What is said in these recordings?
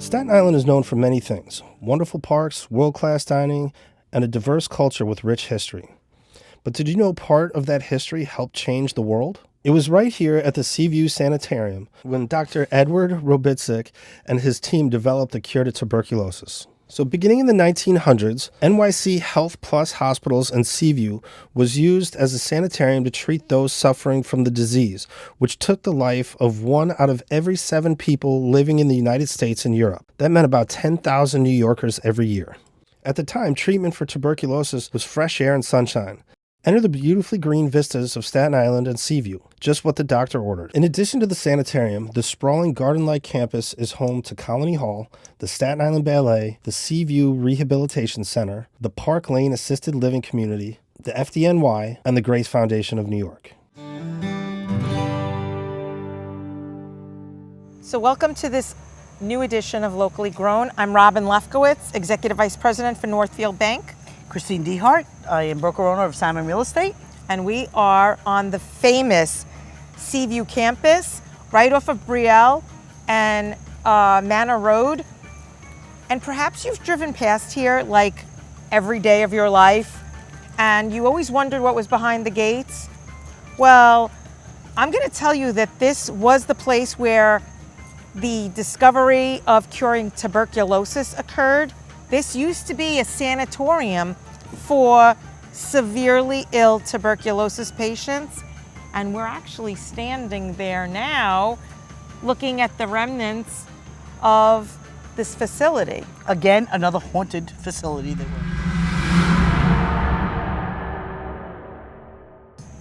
Staten Island is known for many things: wonderful parks, world-class dining, and a diverse culture with rich history. But did you know part of that history helped change the world? It was right here at the Seaview Sanitarium when Dr. Edward Robitzik and his team developed a cure to tuberculosis. So beginning in the 1900s, NYC Health Plus Hospitals and Seaview was used as a sanitarium to treat those suffering from the disease, which took the life of 1 out of every 7 people living in the United States and Europe. That meant about 10,000 New Yorkers every year. At the time, treatment for tuberculosis was fresh air and sunshine. Enter the beautifully green vistas of Staten Island and Seaview, just what the doctor ordered. In addition to the sanitarium, the sprawling garden-like campus is home to Colony Hall, the Staten Island Ballet, the Seaview Rehabilitation Center, the Park Lane Assisted Living Community, the FDNY, and the Grace Foundation of New York. So welcome to this new edition of Locally Grown. I'm Robin Lefkowitz, Executive Vice President for Northfield Bank. Christine Dehart, I am broker-owner of Salmon Real Estate. And we are on the famous Seaview campus, right off of Brielle and Manor Road. And perhaps you've driven past here like every day of your life, and you always wondered what was behind the gates. Well, I'm going to tell you that this was the place where the discovery of curing tuberculosis occurred. This used to be a sanatorium for severely ill tuberculosis patients, and we're actually standing there now looking at the remnants of this facility. Again, another haunted facility that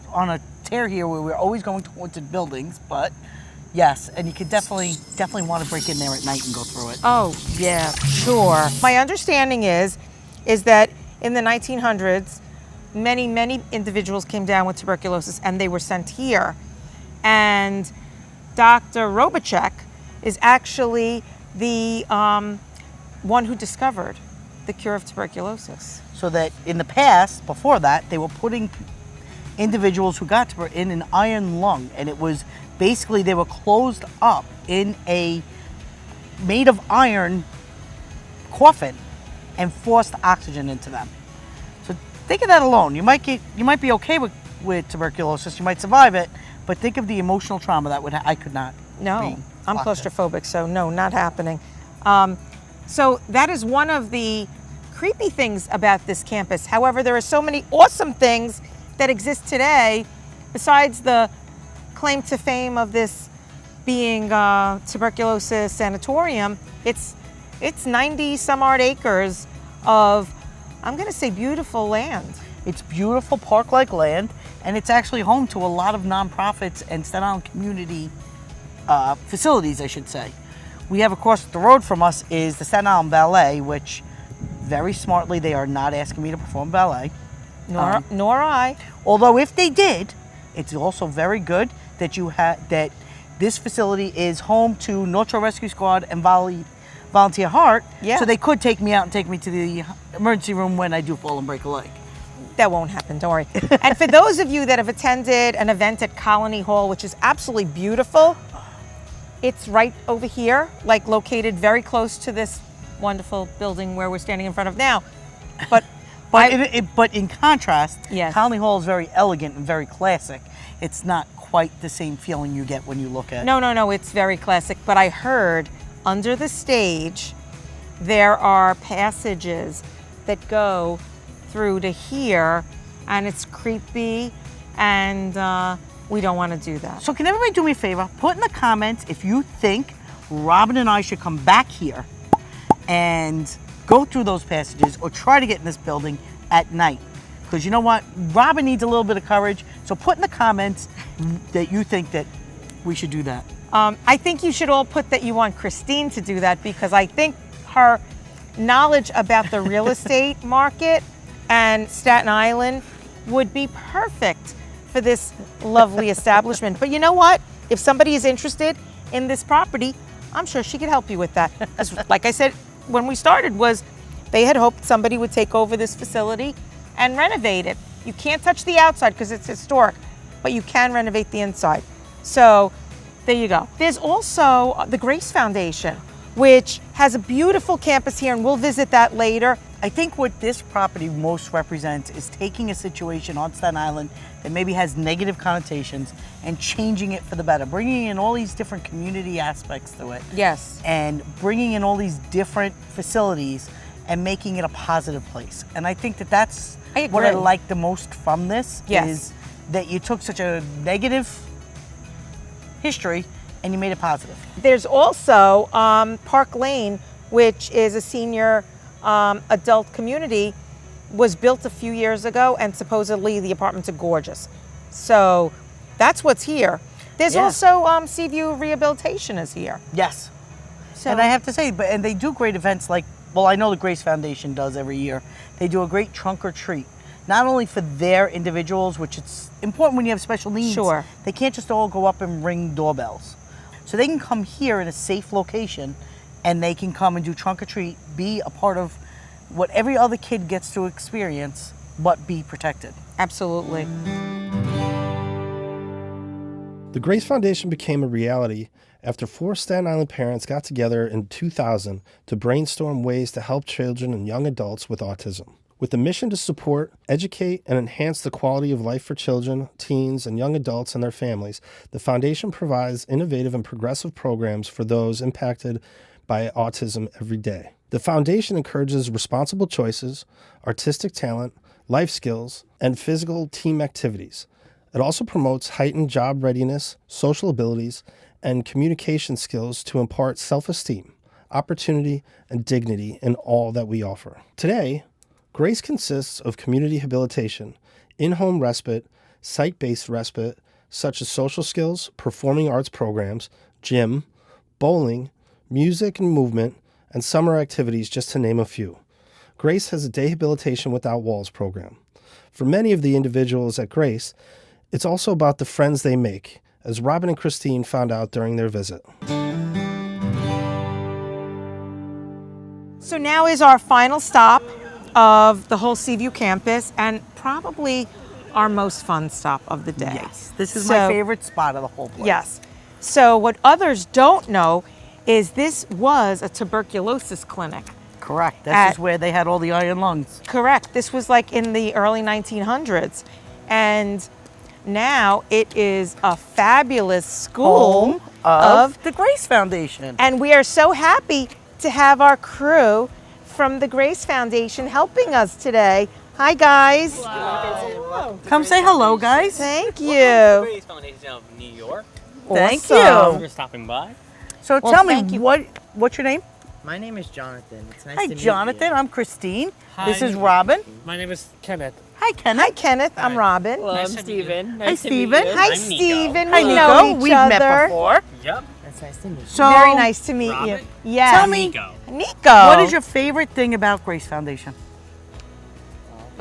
we're on a tear here where we're always going to haunted buildings, but yes, and you could definitely want to break in there at night and go through it. Oh, yeah, sure. My understanding is that in the 1900s, many individuals came down with tuberculosis and they were sent here. And Dr. Robitzik is actually the one who discovered the cure of tuberculosis. So that in the past, before that, they were putting individuals who got tuberculosis in an iron lung, and it was basically they were closed up in a made of iron coffin and forced oxygen into them. So think of that alone. You might be okay with tuberculosis, you might survive it, but think of the emotional trauma that I could not. No, I'm claustrophobic, so no, not happening. So that is one of the creepy things about this campus. However, there are so many awesome things that exist today, besides the claim to fame of this being tuberculosis sanatorium. It's 90 some odd acres of, I'm going to say, beautiful land. It's beautiful park-like land, and it's actually home to a lot of nonprofits and Staten Island community facilities, I should say. We have across the road from us is the Staten Island Ballet, which very smartly they are not asking me to perform ballet. Nor I. Although if they did, it's also very good that that this facility is home to North Shore Rescue Squad and Volunteer Heart. Yeah. So they could take me out and take me to the emergency room when I do fall and break a leg. That won't happen, don't worry. And for those of you that have attended an event at Colony Hall, which is absolutely beautiful, it's right over here, like located very close to this wonderful building where we're standing in front of now. But But in contrast, yes, Colony Hall is very elegant and very classic. It's not quite the same feeling you get when you look at it. No, it's very classic. But I heard under the stage, there are passages that go through to here, and it's creepy, and we don't want to do that. So can everybody do me a favor? Put in the comments if you think Robin and I should come back here and go through those passages or try to get in this building at night. Because you know what? Robin needs a little bit of courage. So put in the comments that you think that we should do that. I think you should all put that you want Christine to do that, because I think her knowledge about the real estate market and Staten Island would be perfect for this lovely establishment. But you know what? If somebody is interested in this property, I'm sure she could help you with that. Like I said, when we started, was they had hoped somebody would take over this facility and renovate it. You can't touch the outside because it's historic, but you can renovate the inside. So there you go. There's also the Grace Foundation, which has a beautiful campus here, and we'll visit that later. I think what this property most represents is taking a situation on Staten Island that maybe has negative connotations and changing it for the better, bringing in all these different community aspects to it. Yes. And bringing in all these different facilities and making it a positive place. And I think that that's I what I agree. like the most from this, Yes. is that you took such a negative history and you made it positive. There's also Park Lane, which is a senior adult community, was built a few years ago, and supposedly the apartments are gorgeous. So that's what's here. There's Yeah. also Seaview Rehabilitation is here. Yes. So And I have to say, and they do great events like, well, I know the Grace Foundation does every year. They do a great trunk or treat, not only for their individuals, which it's important when you have special needs. Sure. They can't just all go up and ring doorbells. So they can come here in a safe location, and they can come and do trunk or treat, be a part of what every other kid gets to experience, but be protected. absolutely. The Grace Foundation became a reality after 4 Staten Island parents got together in 2000 to brainstorm ways to help children and young adults with autism. With the mission to support, educate, and enhance the quality of life for children, teens, and young adults and their families, the foundation provides innovative and progressive programs for those impacted by autism every day. The foundation encourages responsible choices, artistic talent, life skills, and physical team activities. It also promotes heightened job readiness, social abilities, and communication skills to impart self-esteem, opportunity, and dignity in all that we offer. Today, Grace consists of community rehabilitation, in-home respite, site-based respite, such as social skills, performing arts programs, gym, bowling, music and movement, and summer activities, just to name a few. Grace has a Rehabilitation Without Walls program. For many of the individuals at Grace, it's also about the friends they make, as Robin and Christine found out during their visit. So now is our final stop of the whole Seaview campus, and probably our most fun stop of the day. Yes. This is So- my favorite spot of the whole place. Yes. So what others don't know is this was a tuberculosis clinic. Correct. This At- is where they had all the iron lungs. Correct. This was like in the early 1900s. And now it is a fabulous school Home of the Grace Foundation. and we are so happy to have our crew from the Grace Foundation helping us today. Hi, guys. Come say hello, guys. Thank you. Grace Foundation of New York. Thank Awesome. you. For stopping by. So Well, tell me, thank you. what's your name? My name is Jonathan. It's nice Hi, to meet Jonathan. you. I'm Christine. Hi. This is Robin. My name is Kenneth. Hi, Kenneth. Hi, Kenneth. I'm Robin. Hello, Nice I'm to meet you. Steven. Hi, Nice to meet Steven. you. Hi, I'm Nico. Stephen. Hi, We Nico. know each We've other. met before. Yep. That's nice to meet you. So, Very nice to meet you. Robin? Yeah. Tell me, Nico. Nico. what is your favorite thing about Grace Foundation?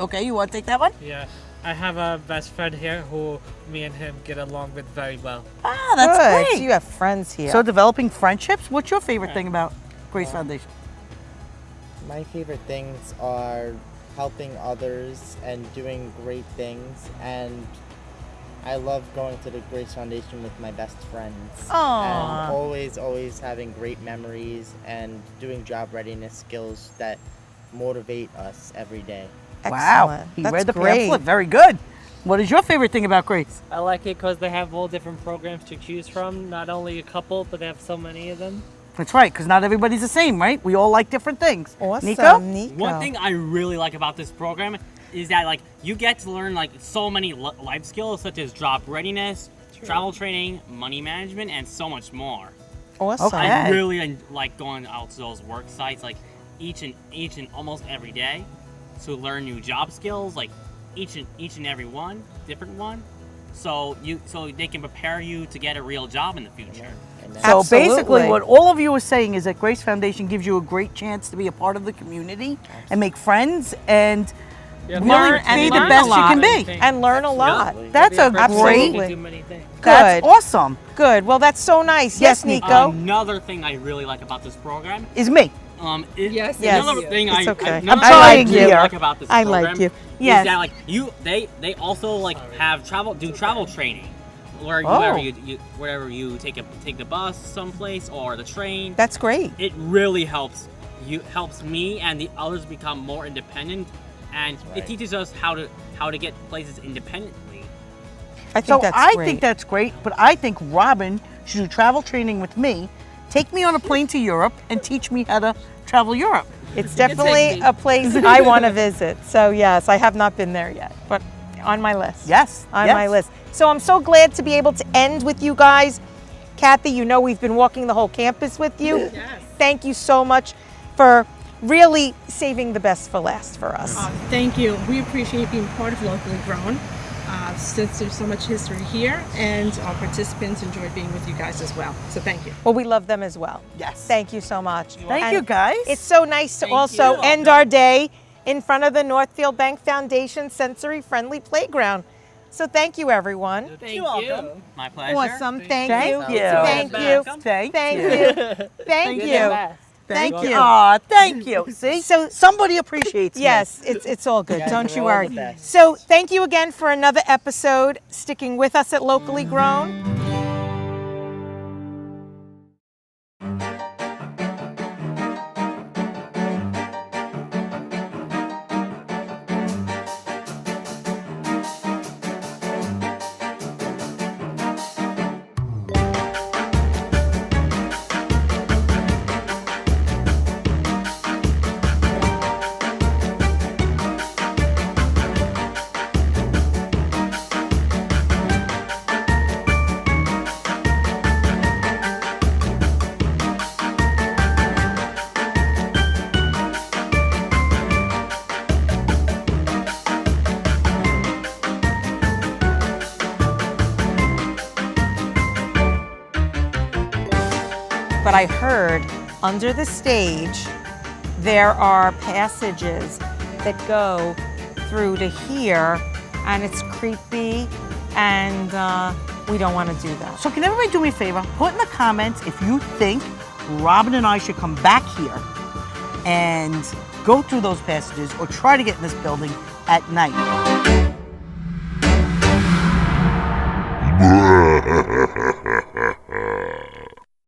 Okay, you want to take that one? Yeah, I have a best friend here who me and him get along with very well. Ah, that's Good. great. So you have friends here. So developing friendships. What's your favorite thing about Grace Foundation? My favorite things are helping others and doing great things, and I love going to the Grace Foundation with my best friends. Aw. And always having great memories and doing job readiness skills that motivate us every day. Wow, Excellent. he That's read the great. pamphlet. Very good. What is your favorite thing about Grace? I like it because they have all different programs to choose from. Not only a couple, but they have so many of them. That's right, because not everybody's the same, right? We all like different things. Awesome. Nico? One thing I really like about this program is that like you get to learn like so many life skills such as job readiness, travel training, money management, and so much more. Awesome. Okay. I really like going out to those work sites like each and almost every day to learn new job skills, like each and every one, different one. So they can prepare you to get a real job in the future. And So Absolutely. basically, what all of you are saying is that Grace Foundation gives you a great chance to be a part of the community and make friends and Yeah, really learn be the a best you lot. can be. And learn a lot. That's a Absolutely. great. Do many things. That's Good. awesome. Good. Well, that's so nice. Yes, Yes, Nico. Nico. Another thing I really like about this program, Is me. Yes. another thing It's okay. another I'm trying thing I really here. like about this I program like you. Yes. is that like they also like have travel training. wherever you take the bus someplace or the train. That's great. It really helps me and the others become more independent, and it teaches us how to get places independently. I think that's I great. think that's great, but I think Robin should do travel training with me, take me on a plane to Europe, and teach me how to travel Europe. It's definitely a place I want to visit. So yes, I have not been there yet, but on my list. Yes. On my list. So I'm so glad to be able to end with you guys. Kathy, you know we've been walking the whole campus with you. Yes. Thank you so much for really saving the best for last for us. Thank you. We appreciate being part of Locally Grown since there's so much history here, and our participants enjoyed being with you guys as well. So thank you. Well, we love them as well. Yes. Thank you so much. Thank you, guys. It's so nice to also end our day in front of the Northfield Bank Foundation Sensory Friendly Playground. So thank you, everyone. Thank you. welcome. My pleasure. Awesome. Thank you. Thank you. Thank you. Thank Thank you. you. Thank you. Thank you. Aw, thank you. See? So- somebody appreciates me. Yes, it's all good. guys Don't are you all worry. the best. So thank you again for another episode, sticking with us at Locally Grown. But I heard under the stage there are passages that go through to here, and it's creepy, and we don't want to do that. So can everybody do me a favor? Put in the comments if you think Robin and I should come back here and go through those passages or try to get in this building at night.